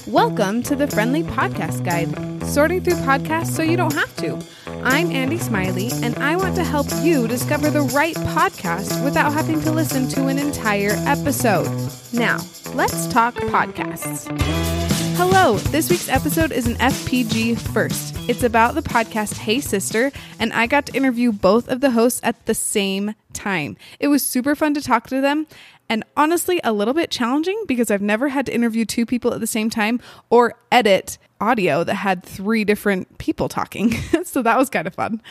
Welcome to the Friendly Podcast Guide, sorting through podcasts so you don't have to. I'm Andy Smiley, and I want to help you discover the right podcast without having to listen to an entire episode. Now, let's talk podcasts. Hello, this week's episode is an FPG first. It's about the podcast Hey Sister, and I got to interview both of the hosts at the same time. It was super fun to talk to them, and honestly a little bit challenging because I've never had to interview two people at the same time or edit audio that had three different people talking. So that was kind of fun.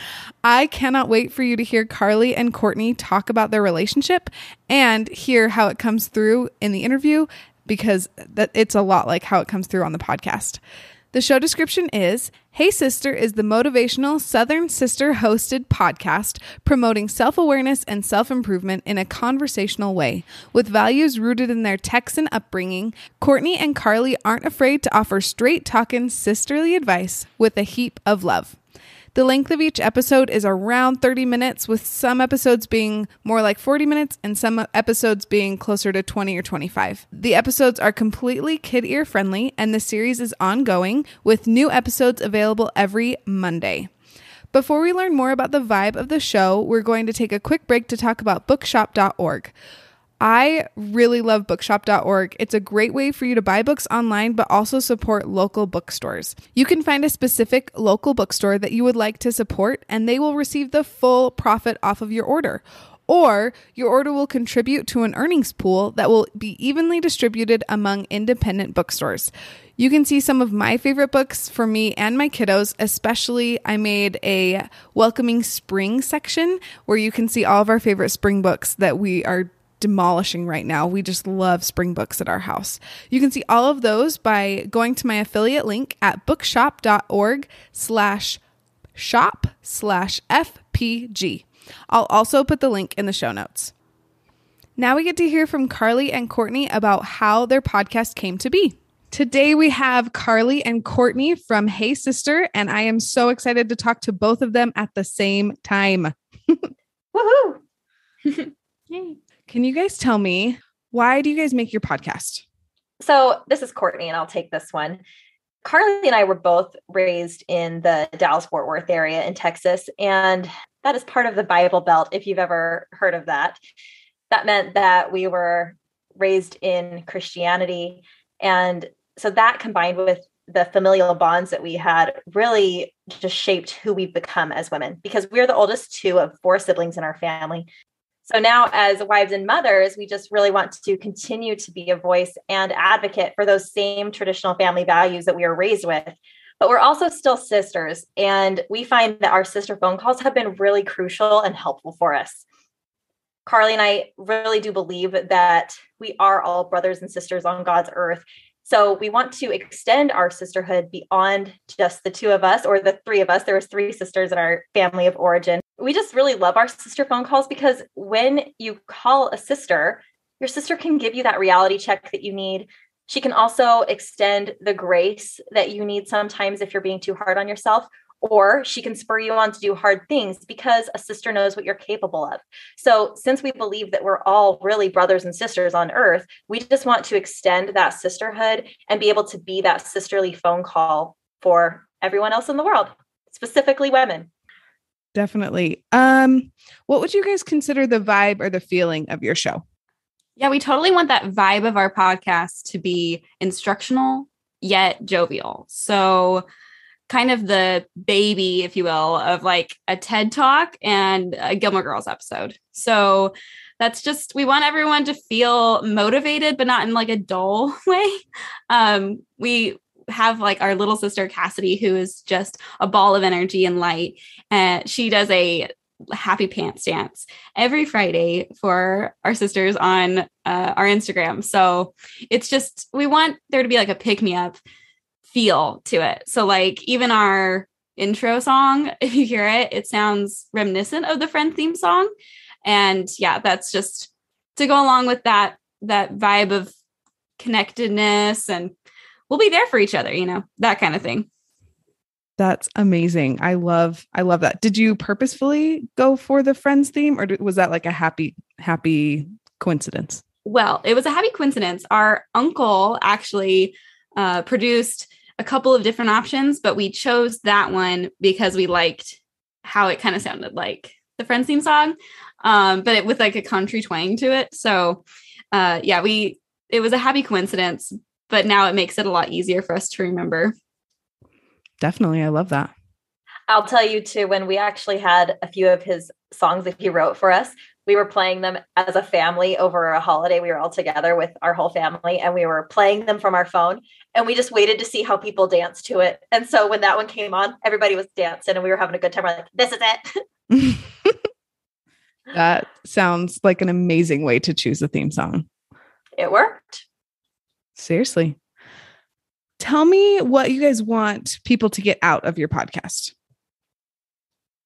I cannot wait for you to hear Carley and Courtney talk about their relationship and hear how it comes through in the interview, because it's a lot like how it comes through on the podcast. The show description is, Hey Sister is the motivational Southern Sister hosted podcast promoting self-awareness and self-improvement in a conversational way. With values rooted in their Texan upbringing, Courtney and Carley aren't afraid to offer straight talkin' sisterly advice with a heap of love. The length of each episode is around 30 minutes, with some episodes being more like 40 minutes and some episodes being closer to 20 or 25. The episodes are completely kid ear friendly, and the series is ongoing with new episodes available every Monday. Before we learn more about the vibe of the show, we're going to take a quick break to talk about bookshop.org. I really love bookshop.org. It's a great way for you to buy books online, but also support local bookstores. You can find a specific local bookstore that you would like to support, and they will receive the full profit off of your order. Or your order will contribute to an earnings pool that will be evenly distributed among independent bookstores. You can see some of my favorite books for me and my kiddos. Especially, I made a welcoming spring section where you can see all of our favorite spring books that we are demolishing right now. We just love spring books at our house. You can see all of those by going to my affiliate link at bookshop.org/shop/FPG. I'll also put the link in the show notes. Now we get to hear from Carley and Courtney about how their podcast came to be. Today we have Carley and Courtney from Hey Sister, and I am so excited to talk to both of them at the same time. Woohoo! Yay. Can you guys tell me, why do you guys make your podcast? So this is Courtney, and I'll take this one. Carley and I were both raised in the Dallas-Fort Worth area in Texas, and that is part of the Bible Belt, if you've ever heard of that. That meant that we were raised in Christianity, and so that combined with the familial bonds that we had really just shaped who we've become as women, because we're the oldest two of four siblings in our family. So now as wives and mothers, we just really want to continue to be a voice and advocate for those same traditional family values that we were raised with. But we're also still sisters. And we find that our sister phone calls have been really crucial and helpful for us. Carley and I really do believe that we are all brothers and sisters on God's earth. So we want to extend our sisterhood beyond just the two of us or the three of us. There was three sisters in our family of origin. We just really love our sister phone calls because when you call a sister, your sister can give you that reality check that you need. She can also extend the grace that you need sometimes if you're being too hard on yourself, or she can spur you on to do hard things because a sister knows what you're capable of. So since we believe that we're all really brothers and sisters on earth, we just want to extend that sisterhood and be able to be that sisterly phone call for everyone else in the world, specifically women. Definitely. What would you guys consider the vibe or the feeling of your show? Yeah, we totally want that vibe of our podcast to be instructional, yet jovial. So kind of the baby, if you will, of like a TED Talk and a Gilmore Girls episode. So that's just, we want everyone to feel motivated, but not in like a dull way. We have like our little sister Cassidy, who is just a ball of energy and light. And she does a happy pants dance every Friday for our sisters on our Instagram. So it's just, we want there to be like a pick me up feel to it. So like even our intro song, if you hear it, it sounds reminiscent of the Friend theme song. And yeah, that's just to go along with that vibe of connectedness, and we'll be there for each other, you know, that kind of thing. That's amazing. I love that. Did you purposefully go for the Friends theme, or was that like a happy coincidence? Well, it was a happy coincidence. Our uncle actually produced a couple of different options, but we chose that one because we liked how it kind of sounded like the Friends theme song, but with like a country twang to it. So it was a happy coincidence, but now it makes it a lot easier for us to remember. Definitely. I love that. I'll tell you too, when we actually had a few of his songs that he wrote for us, we were playing them as a family over a holiday. We were all together with our whole family and we were playing them from our phone, and we just waited to see how people danced to it. And so when that one came on, everybody was dancing and we were having a good time. We're like, this is it. That sounds like an amazing way to choose a theme song. It worked. Seriously. Tell me what you guys want people to get out of your podcast.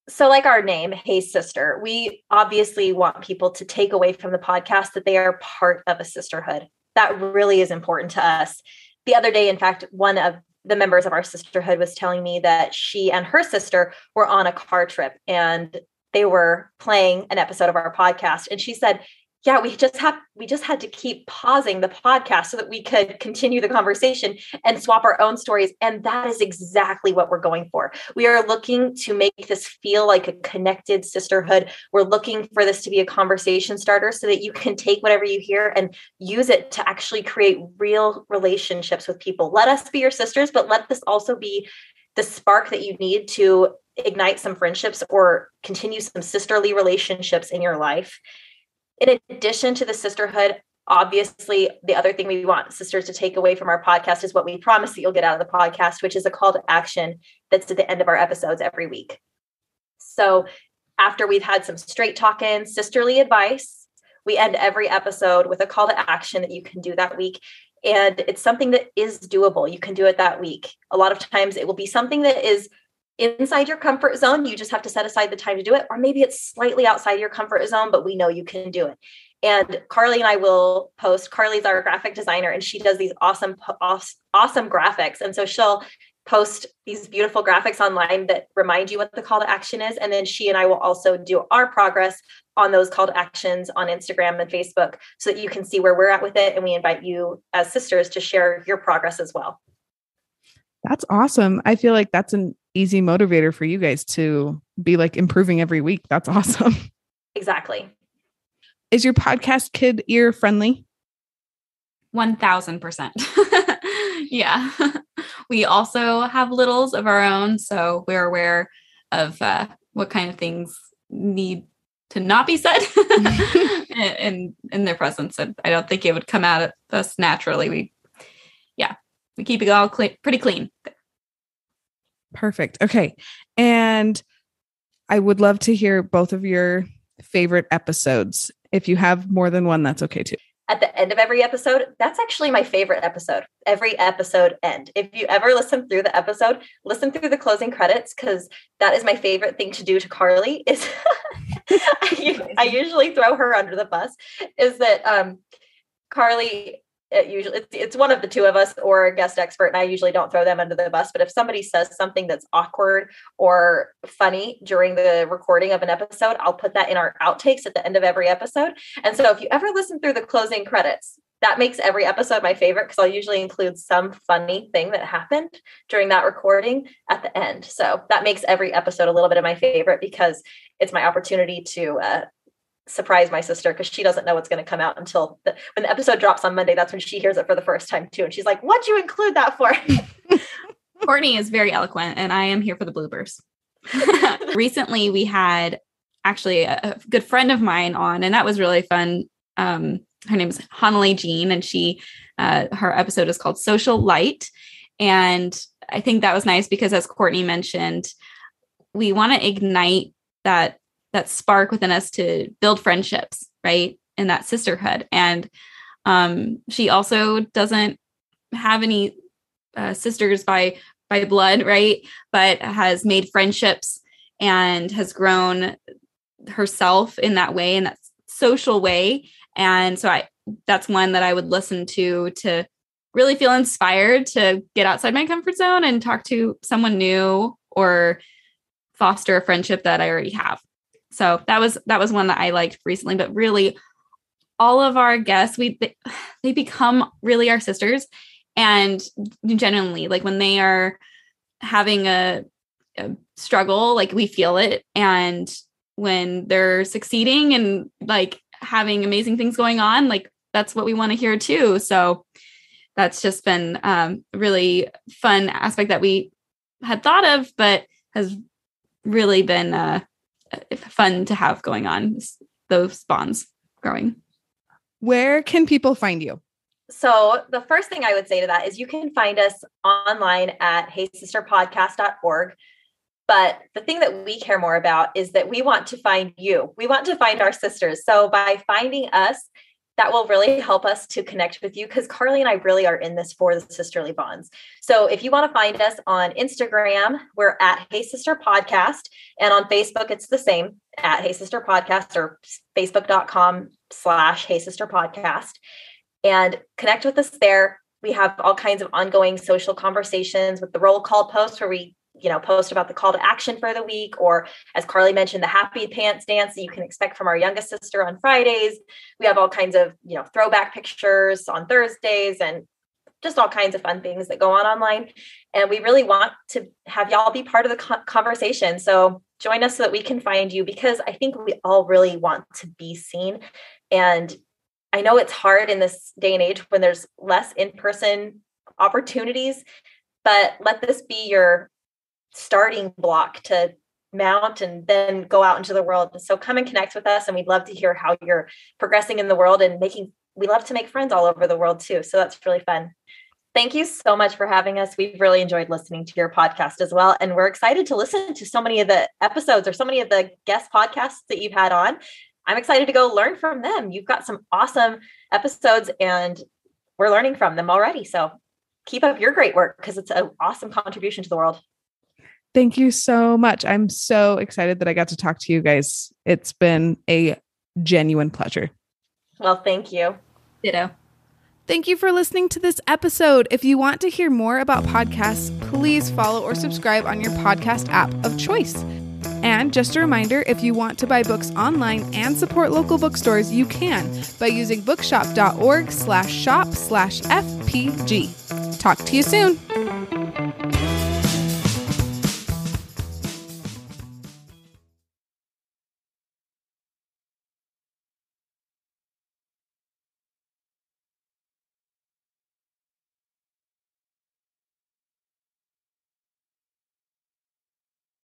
So like our name, Hey Sister, we obviously want people to take away from the podcast that they are part of a sisterhood. That really is important to us. The other day, in fact, one of the members of our sisterhood was telling me that she and her sister were on a car trip and they were playing an episode of our podcast. And she said, yeah, we just had to keep pausing the podcast so that we could continue the conversation and swap our own stories. And that is exactly what we're going for. We are looking to make this feel like a connected sisterhood. We're looking for this to be a conversation starter so that you can take whatever you hear and use it to actually create real relationships with people. Let us be your sisters, but let this also be the spark that you need to ignite some friendships or continue some sisterly relationships in your life. In addition to the sisterhood, obviously, the other thing we want sisters to take away from our podcast is what we promise that you'll get out of the podcast, which is a call to action that's at the end of our episodes every week. So after we've had some straight talkin', sisterly advice, we end every episode with a call to action that you can do that week. And it's something that is doable. You can do it that week. A lot of times it will be something that is inside your comfort zone. You just have to set aside the time to do it. Or maybe it's slightly outside your comfort zone, but we know you can do it. And Carly and I will post. Carly's our graphic designer, and she does these awesome graphics. And so she'll post these beautiful graphics online that remind you what the call to action is. And then she and I will also do our progress on those call to actions on Instagram and Facebook so that you can see where we're at with it. And we invite you as sisters to share your progress as well. That's awesome. I feel like that's an easy motivator for you guys to be like improving every week. That's awesome. Exactly. Is your podcast kid ear friendly? 1000%. Yeah. We also have littles of our own, so we're aware of what kind of things need to not be said in their presence. And I don't think it would come out of us naturally. We keep it all pretty clean. Perfect. Okay. And I would love to hear both of your favorite episodes. If you have more than one, that's okay too. At the end of every episode, that's actually my favorite episode. Every episode end. If you ever listen through the episode, listen through the closing credits, because that is my favorite thing to do to Carly is I usually throw her under the bus, is that Carly, it's one of the two of us or a guest expert, and I usually don't throw them under the bus. But if somebody says something that's awkward or funny during the recording of an episode, I'll put that in our outtakes at the end of every episode. And so if you ever listen through the closing credits, that makes every episode my favorite, because I'll usually include some funny thing that happened during that recording at the end. So that makes every episode a little bit of my favorite, because it's my opportunity to surprise my sister, because she doesn't know what's going to come out until when the episode drops on Monday. That's when she hears it for the first time too. And she's like, what'd you include that for? Courtney is very eloquent, and I am here for the bloopers. Recently, we had actually a good friend of mine on, and that was really fun. Her name is Hanalei Jean, and her episode is called Social Light. And I think that was nice because, as Courtney mentioned, we want to ignite that spark within us to build friendships, right? In that sisterhood. And she also doesn't have any sisters by blood, right? But has made friendships and has grown herself in that way, in that social way. And so that's one that I would listen to really feel inspired to get outside my comfort zone and talk to someone new or foster a friendship that I already have. So that was one that I liked recently. But really, all of our guests, they become really our sisters. And genuinely, like when they are having a struggle, like we feel it. And when they're succeeding and like having amazing things going on, like that's what we want to hear too. So that's just been a really fun aspect that we had thought of, but has really been fun to have going on, those bonds growing. Where can people find you? So the first thing I would say to that is you can find us online at heysisterpodcast.org. But the thing that we care more about is that we want to find you. We want to find our sisters. So by finding us, that will really help us to connect with you, because Carly and I really are in this for the sisterly bonds. So if you want to find us on Instagram, we're at Hey Sister Podcast. And on Facebook, it's the same, at Hey Sister Podcast, or facebook.com/Hey Sister Podcast. And connect with us there. We have all kinds of ongoing social conversations with the roll call post where we post about the call to action for the week, or as Carly mentioned, the happy pants dance that you can expect from our youngest sister on Fridays. We have all kinds of, throwback pictures on Thursdays and just all kinds of fun things that go on online. And we really want to have y'all be part of the conversation. So join us so that we can find you, because I think we all really want to be seen. And I know it's hard in this day and age when there's less in-person opportunities, but let this be your starting block to mount and then go out into the world. So come and connect with us, and we'd love to hear how you're progressing in the world, and we love to make friends all over the world too. So that's really fun. Thank you so much for having us. We've really enjoyed listening to your podcast as well. And we're excited to listen to so many of the episodes or so many of the guest podcasts that you've had on. I'm excited to go learn from them. You've got some awesome episodes and we're learning from them already. So keep up your great work, because it's an awesome contribution to the world. Thank you so much. I'm so excited that I got to talk to you guys. It's been a genuine pleasure. Well, thank you. Ditto. Thank you for listening to this episode. If you want to hear more about podcasts, please follow or subscribe on your podcast app of choice. And just a reminder, if you want to buy books online and support local bookstores, you can by using bookshop.org/shop/FPG. Talk to you soon.